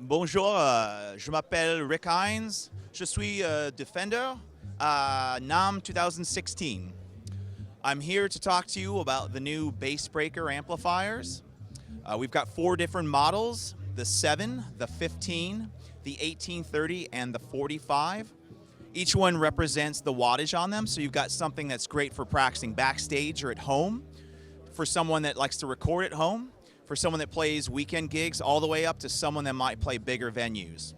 Bonjour, je m'appelle Rick Hines. Je suis de Fender NAMM 2016. I'm here to talk to you about the new Bassbreaker amplifiers. We've got 4 different models: the 7, the 15, the 1830, and the 45. Each one represents the wattage on them, so you've got something that's great for practicing backstage or at home, for someone that likes to record at home, for someone that plays weekend gigs, all the way up to someone that might play bigger venues.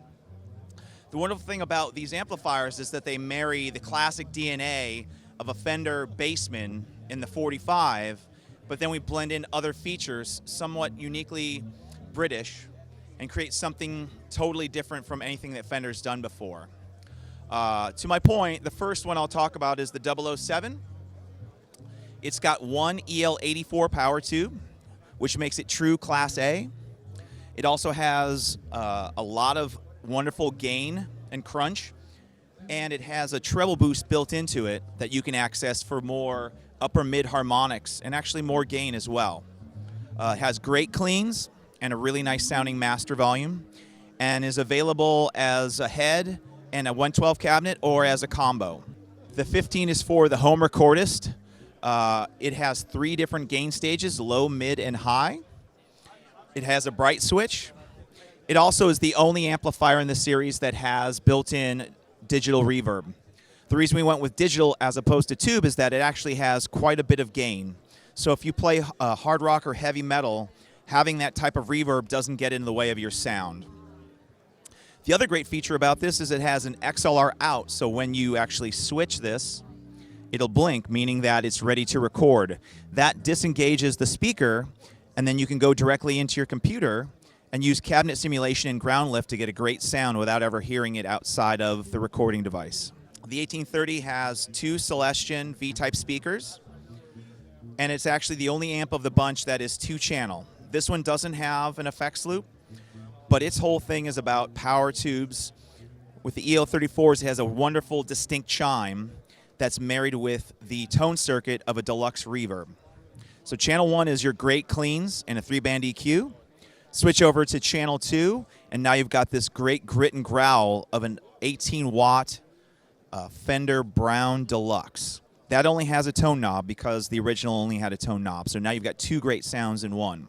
The wonderful thing about these amplifiers is that they marry the classic DNA of a Fender Bassman in the 45, but then we blend in other features somewhat uniquely British and create something totally different from anything that Fender's done before. To my point, the first one I'll talk about is the 007. It's got one EL84 power tube, which makes it true Class A. It also has a lot of wonderful gain and crunch, and it has a treble boost built into it that you can access for more upper mid harmonics and actually more gain as well. It has great cleans and a really nice sounding master volume, and is available as a head and a 112 cabinet or as a combo. The 15 is for the home recordist. It has 3 different gain stages: low, mid, and high. It has a bright switch. It also is the only amplifier in the series that has built-in digital reverb. The reason we went with digital as opposed to tube is that it actually has quite a bit of gain. So if you play hard rock or heavy metal, having that type of reverb doesn't get in the way of your sound. The other great feature about this is it has an XLR out, so when you actually switch this, it'll blink, meaning that it's ready to record. That disengages the speaker, and then you can go directly into your computer and use cabinet simulation and ground lift to get a great sound without ever hearing it outside of the recording device. The 1830 has 2 Celestion V-type speakers, and it's actually the only amp of the bunch that is 2-channel. This one doesn't have an effects loop, but its whole thing is about power tubes. With the EL34s, it has a wonderful distinct chime that's married with the tone circuit of a deluxe reverb. So channel 1 is your great cleans and a 3-band EQ. Switch over to channel 2, and now you've got this great grit and growl of an 18-watt Fender Brown Deluxe. That only has a tone knob because the original only had a tone knob. So now you've got 2 great sounds in one.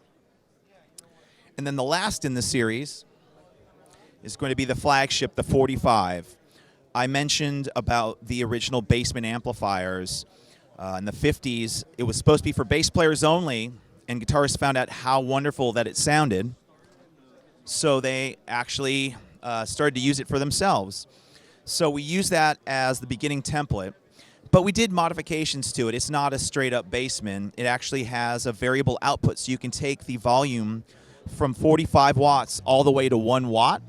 And then the last in the series is going to be the flagship, the 45. I mentioned about the original Bassman amplifiers in the 50s. It was supposed to be for bass players only, and guitarists found out how wonderful that it sounded. So they actually started to use it for themselves. So we use that as the beginning template, but we did modifications to it. It's not a straight-up Bassman. It actually has a variable output, so you can take the volume from 45 watts all the way to 1 watt.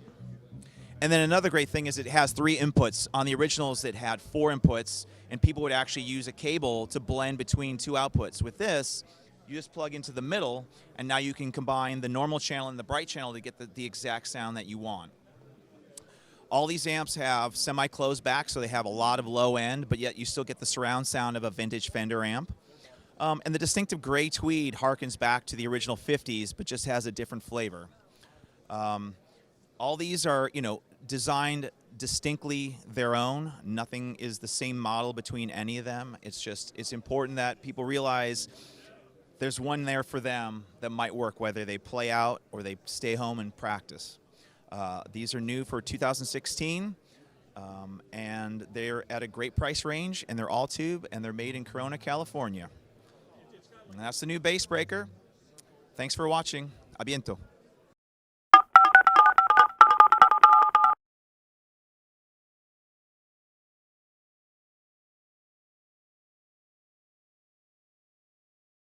And then another great thing is it has 3 inputs. On the originals, it had 4 inputs, and people would actually use a cable to blend between 2 outputs. With this, you just plug into the middle, and now you can combine the normal channel and the bright channel to get the exact sound that you want. All these amps have semi-closed back, so they have a lot of low end, but yet you still get the surround sound of a vintage Fender amp. And the distinctive gray tweed harkens back to the original 50s, but just has a different flavor. All these are, designed distinctly their own. Nothing is the same model between any of them. It's important that people realize there's one there for them that might work, whether they play out or they stay home and practice. These are new for 2016, and they're at a great price range, and they're all tube, and they're made in Corona, California. And that's the new Bassbreaker. Thanks for watching. A biento.